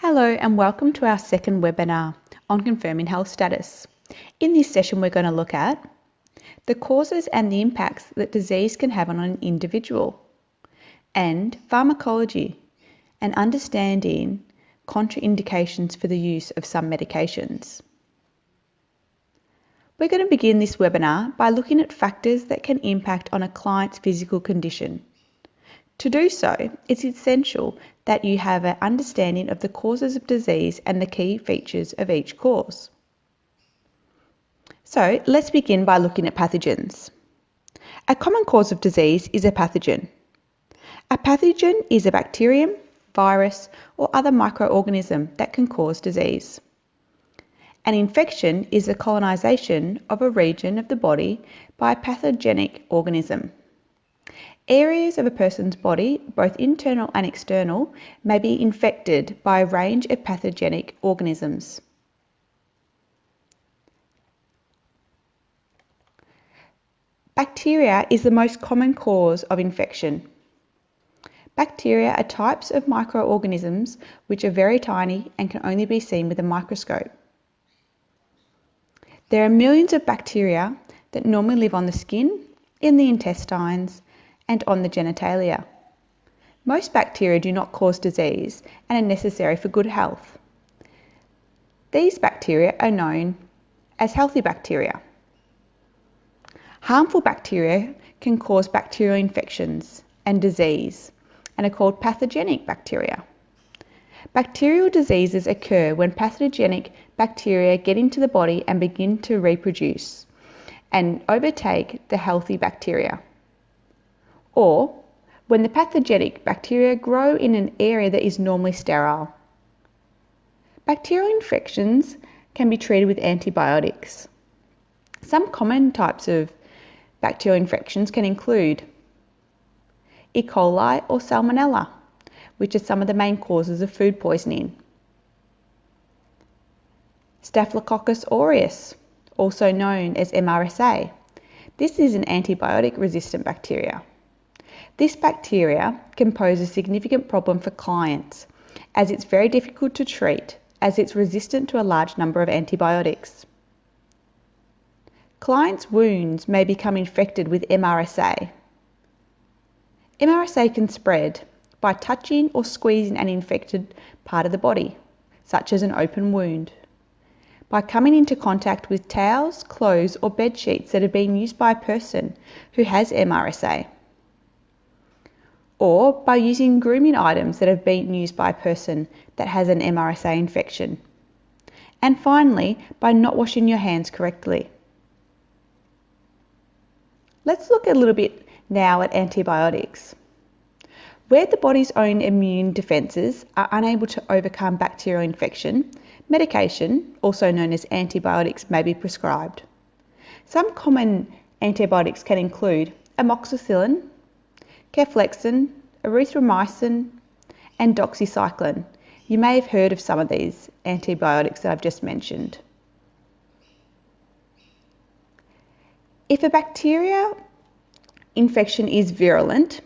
Hello and welcome to our second webinar on confirming health status. In this session we're going to look at the causes and the impacts that disease can have on an individual, and pharmacology and understanding contraindications for the use of some medications. We're going to begin this webinar by looking at factors that can impact on a client's physical condition. To do so, it's essential that you have an understanding of the causes of disease and the key features of each cause. So let's begin by looking at pathogens. A common cause of disease is a pathogen. A pathogen is a bacterium, virus, or other microorganism that can cause disease. An infection is the colonization of a region of the body by a pathogenic organism. Areas of a person's body, both internal and external, may be infected by a range of pathogenic organisms. Bacteria is the most common cause of infection. Bacteria are types of microorganisms which are very tiny and can only be seen with a microscope. There are millions of bacteria that normally live on the skin, in the intestines, and on the genitalia. Most bacteria do not cause disease and are necessary for good health. These bacteria are known as healthy bacteria. Harmful bacteria can cause bacterial infections and disease and are called pathogenic bacteria. Bacterial diseases occur when pathogenic bacteria get into the body and begin to reproduce and overtake the healthy bacteria, or when the pathogenic bacteria grow in an area that is normally sterile. Bacterial infections can be treated with antibiotics. Some common types of bacterial infections can include E. coli or Salmonella, which are some of the main causes of food poisoning. Staphylococcus aureus, also known as MRSA. This is an antibiotic-resistant bacteria. This bacteria can pose a significant problem for clients as it's very difficult to treat as it's resistant to a large number of antibiotics. Clients' wounds may become infected with MRSA. MRSA can spread by touching or squeezing an infected part of the body, such as an open wound, by coming into contact with towels, clothes, or bed sheets that have been used by a person who has MRSA, or by using grooming items that have been used by a person that has an MRSA infection. And finally, by not washing your hands correctly. Let's look a little bit now at antibiotics. Where the body's own immune defences are unable to overcome bacterial infection, medication, also known as antibiotics, may be prescribed. Some common antibiotics can include amoxicillin, cefalexin, erythromycin, and doxycycline. You may have heard of some of these antibiotics that I've just mentioned. If a bacteria infection is virulent,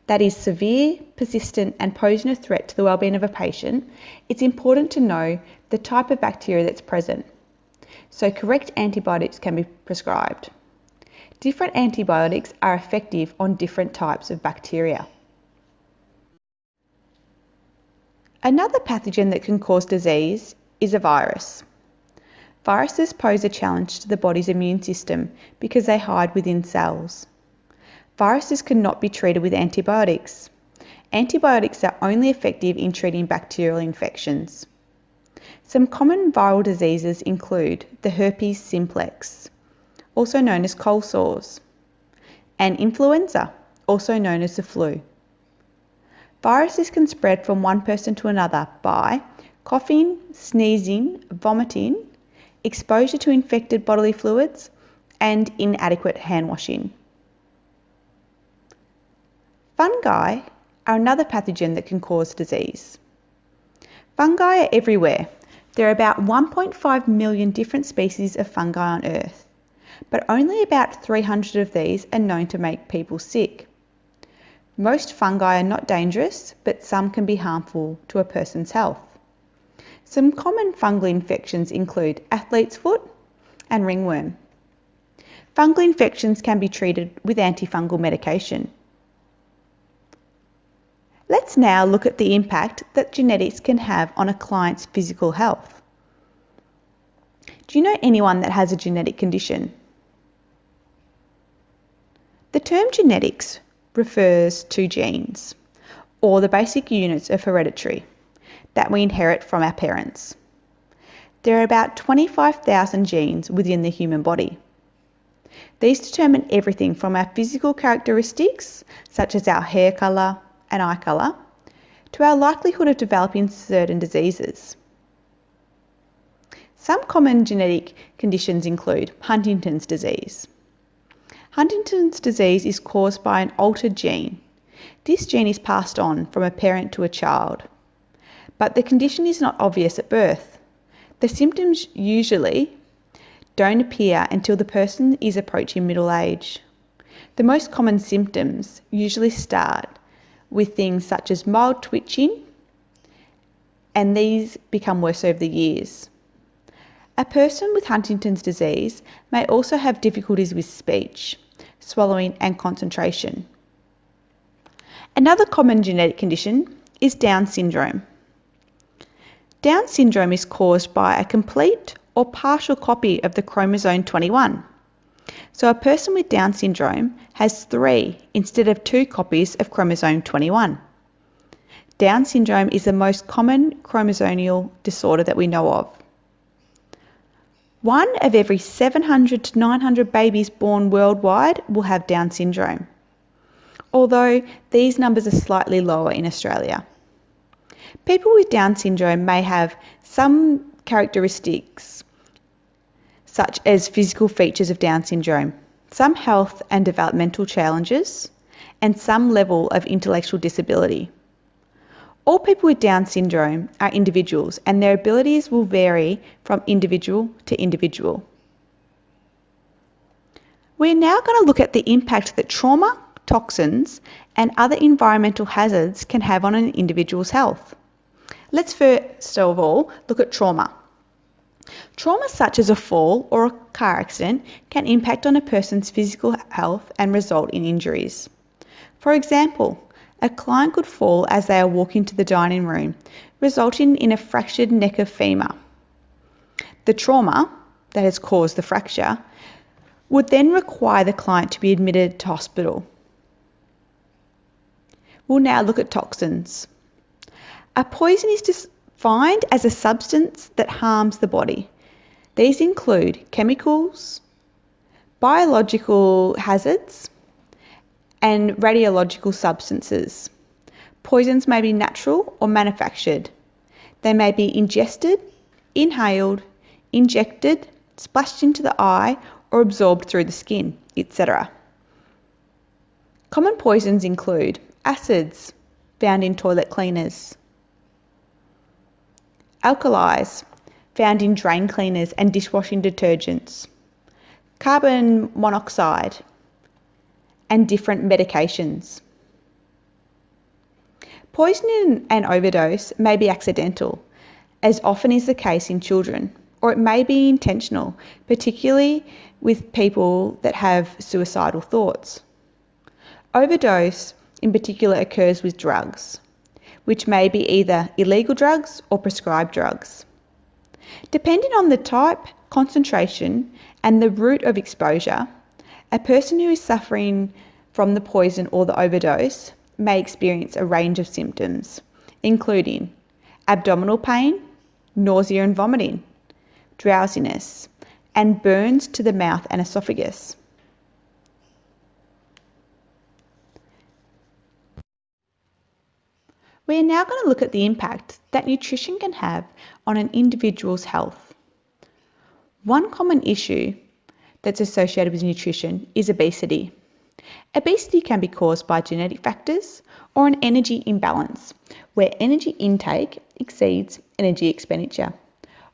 that is severe, persistent, and posing a threat to the well-being of a patient, it's important to know the type of bacteria that's present, so correct antibiotics can be prescribed. Different antibiotics are effective on different types of bacteria. Another pathogen that can cause disease is a virus. Viruses pose a challenge to the body's immune system because they hide within cells. Viruses cannot be treated with antibiotics. Antibiotics are only effective in treating bacterial infections. Some common viral diseases include the herpes simplex, also known as cold sores, and influenza, also known as the flu. Viruses can spread from one person to another by coughing, sneezing, vomiting, exposure to infected bodily fluids, and inadequate hand washing. Fungi are another pathogen that can cause disease. Fungi are everywhere. There are about 1.5 million different species of fungi on Earth, but only about 300 of these are known to make people sick. Most fungi are not dangerous, but some can be harmful to a person's health. Some common fungal infections include athlete's foot and ringworm. Fungal infections can be treated with antifungal medication. Let's now look at the impact that genetics can have on a client's physical health. Do you know anyone that has a genetic condition? The term genetics refers to genes, or the basic units of heredity, that we inherit from our parents. There are about 25,000 genes within the human body. These determine everything from our physical characteristics, such as our hair colour and eye colour, to our likelihood of developing certain diseases. Some common genetic conditions include Huntington's disease. Huntington's disease is caused by an altered gene. This gene is passed on from a parent to a child, but the condition is not obvious at birth. The symptoms usually don't appear until the person is approaching middle age. The most common symptoms usually start with things such as mild twitching, and these become worse over the years. A person with Huntington's disease may also have difficulties with speech, swallowing and concentration. Another common genetic condition is Down syndrome. Down syndrome is caused by a complete or partial copy of the chromosome 21. So a person with Down syndrome has 3 instead of 2 copies of chromosome 21. Down syndrome is the most common chromosomal disorder that we know of. 1 of every 700 to 900 babies born worldwide will have Down syndrome, although these numbers are slightly lower in Australia. People with Down syndrome may have some characteristics such as physical features of Down syndrome, some health and developmental challenges, and some level of intellectual disability. All people with Down syndrome are individuals, and their abilities will vary from individual to individual. We're now going to look at the impact that trauma, toxins, and other environmental hazards can have on an individual's health. Let's first of all look at trauma. Trauma such as a fall or a car accident can impact on a person's physical health and result in injuries. For example, a client could fall as they are walking to the dining room, resulting in a fractured neck of femur. The trauma that has caused the fracture would then require the client to be admitted to hospital. We'll now look at toxins. A poison is defined as a substance that harms the body. These include chemicals, biological hazards, and radiological substances. Poisons may be natural or manufactured. They may be ingested, inhaled, injected, splashed into the eye, or absorbed through the skin, etc. Common poisons include acids found in toilet cleaners, alkalis found in drain cleaners and dishwashing detergents, carbon monoxide, and different medications. Poisoning and overdose may be accidental, as often is the case in children, or it may be intentional, particularly with people that have suicidal thoughts. Overdose in particular occurs with drugs, which may be either illegal drugs or prescribed drugs. Depending on the type, concentration, and the route of exposure, a person who is suffering from the poison or the overdose may experience a range of symptoms, including abdominal pain, nausea and vomiting, drowsiness, and burns to the mouth and esophagus. We are now going to look at the impact that nutrition can have on an individual's health. One common issue that's associated with nutrition is obesity. Obesity can be caused by genetic factors or an energy imbalance, where energy intake exceeds energy expenditure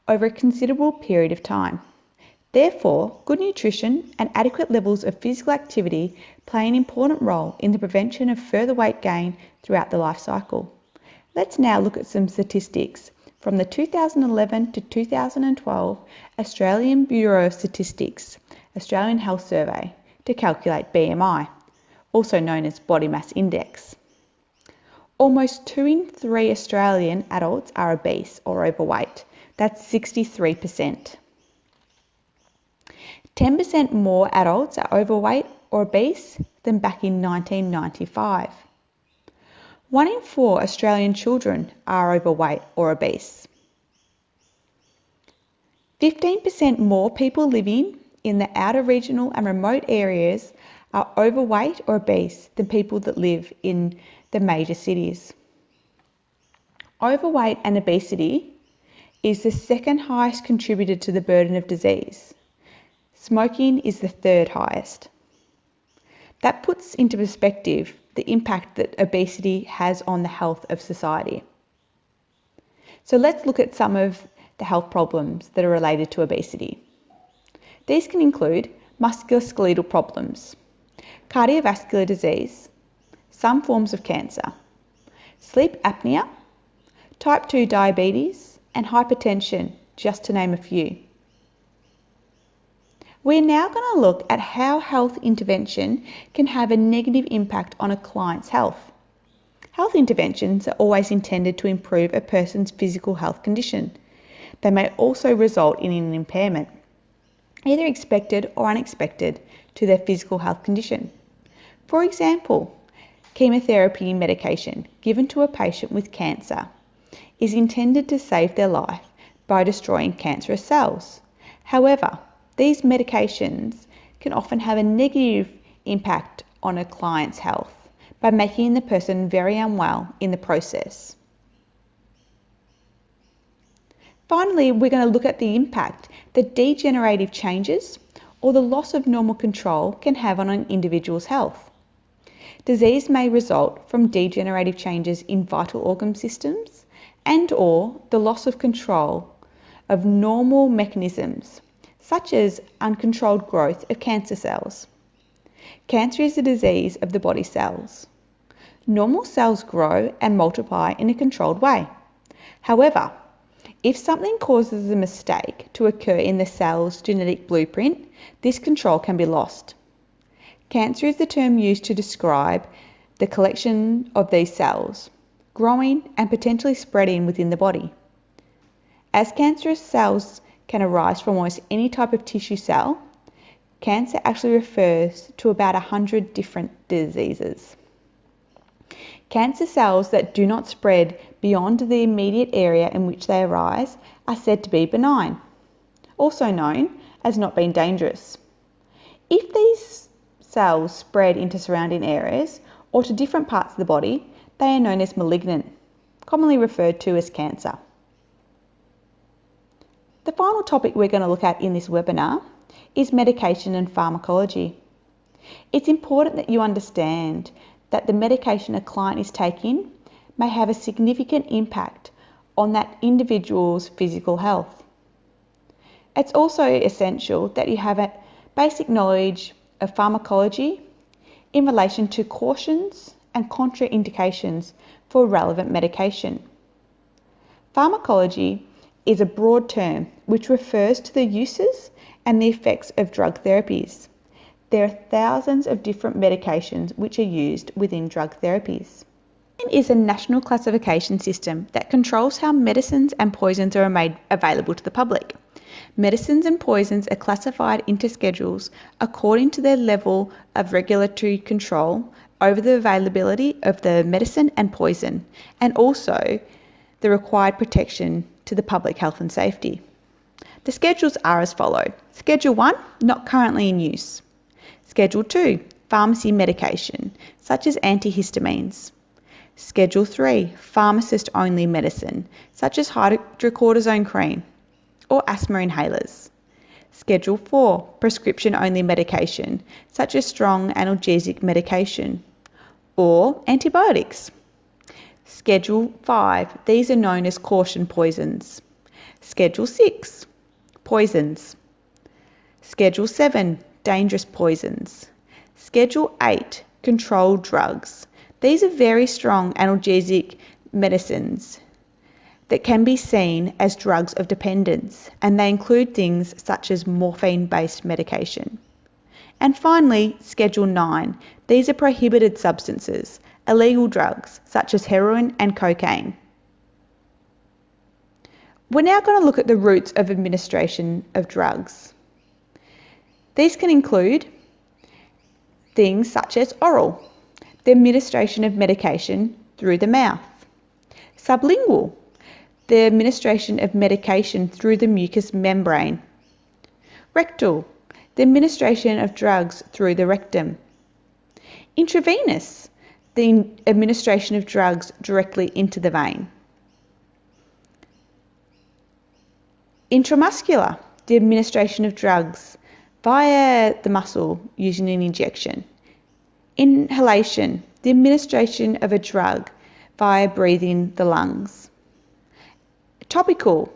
over a considerable period of time. Therefore, good nutrition and adequate levels of physical activity play an important role in the prevention of further weight gain throughout the life cycle. Let's now look at some statistics from the 2011 to 2012 Australian Bureau of Statistics Australian Health Survey to calculate BMI, also known as body mass index. Almost 2 in 3 Australian adults are obese or overweight. That's 63%. 10% more adults are overweight or obese than back in 1995. 1 in 4 Australian children are overweight or obese. 15% more people living in the outer regional and remote areas are overweight or obese than people that live in the major cities. Overweight and obesity is the second highest contributor to the burden of disease. Smoking is the third highest. That puts into perspective the impact that obesity has on the health of society. So let's look at some of the health problems that are related to obesity. These can include musculoskeletal problems, cardiovascular disease, some forms of cancer, sleep apnea, type 2 diabetes, and hypertension, just to name a few. We're now going to look at how health intervention can have a negative impact on a client's health. Health interventions are always intended to improve a person's physical health condition. They may also result in an impairment, either expected or unexpected, to their physical health condition. For example, chemotherapy medication given to a patient with cancer is intended to save their life by destroying cancerous cells. However, these medications can often have a negative impact on a client's health by making the person very unwell in the process. Finally, we're going to look at the impact that degenerative changes or the loss of normal control can have on an individual's health. Disease may result from degenerative changes in vital organ systems and/or the loss of control of normal mechanisms, such as uncontrolled growth of cancer cells. Cancer is a disease of the body cells. Normal cells grow and multiply in a controlled way. However, if something causes a mistake to occur in the cell's genetic blueprint, this control can be lost. Cancer is the term used to describe the collection of these cells, growing and potentially spreading within the body. As cancerous cells can arise from almost any type of tissue cell, cancer actually refers to about 100 different diseases. Cancer cells that do not spread beyond the immediate area in which they arise are said to be benign, also known as not being dangerous. If these cells spread into surrounding areas or to different parts of the body, they are known as malignant, commonly referred to as cancer. The final topic we're going to look at in this webinar is medication and pharmacology. It's important that you understand that the medication a client is taking may have a significant impact on that individual's physical health. It's also essential that you have a basic knowledge of pharmacology in relation to cautions and contraindications for relevant medication. Pharmacology is a broad term which refers to the uses and the effects of drug therapies. There are thousands of different medications which are used within drug therapies. It is a national classification system that controls how medicines and poisons are made available to the public. Medicines and poisons are classified into schedules according to their level of regulatory control over the availability of the medicine and poison, and also the required protection to the public health and safety. The schedules are as follows. Schedule 1, not currently in use. Schedule 2, pharmacy medication, such as antihistamines. Schedule 3, pharmacist-only medicine, such as hydrocortisone cream or asthma inhalers. Schedule 4, prescription-only medication, such as strong analgesic medication or antibiotics. Schedule 5, these are known as caution poisons. Schedule 6, poisons. Schedule 7, dangerous poisons. Schedule 8, controlled drugs. These are very strong analgesic medicines. that can be seen as drugs of dependence, and they include things such as morphine-based medication. And finally, Schedule 9. These are prohibited substances, illegal drugs such as heroin and cocaine. We're now going to look at the routes of administration of drugs. These can include things such as oral, the administration of medication through the mouth; sublingual, the administration of medication through the mucous membrane; rectal, the administration of drugs through the rectum; intravenous, the administration of drugs directly into the vein; intramuscular, the administration of drugs via the muscle using an injection; inhalation, the administration of a drug via breathing the lungs; topical,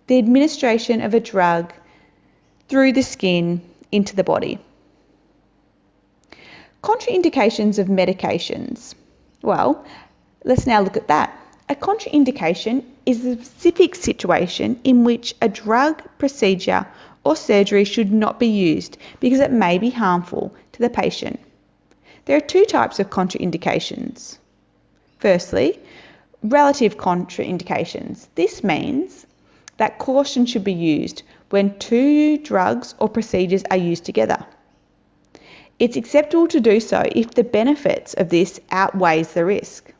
the administration of a drug through the skin into the body. Contraindications of medications. Well, let's now look at that. A contraindication is a specific situation in which a drug, procedure, or surgery should not be used because it may be harmful to the patient. There are two types of contraindications. Firstly, relative contraindications. This means that caution should be used when two drugs or procedures are used together. It's acceptable to do so if the benefits of this outweighs the risk.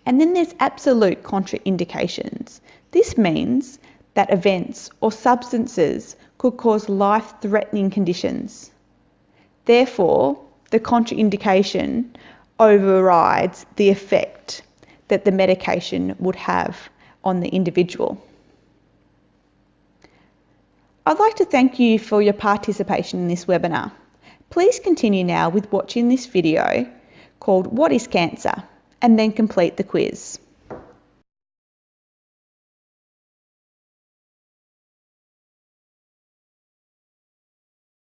And then there's absolute contraindications. This means that events or substances could cause life-threatening conditions. Therefore, the contraindication overrides the effect that the medication would have on the individual. I'd like to thank you for your participation in this webinar. Please continue now with watching this video called "What is Cancer?" and then complete the quiz.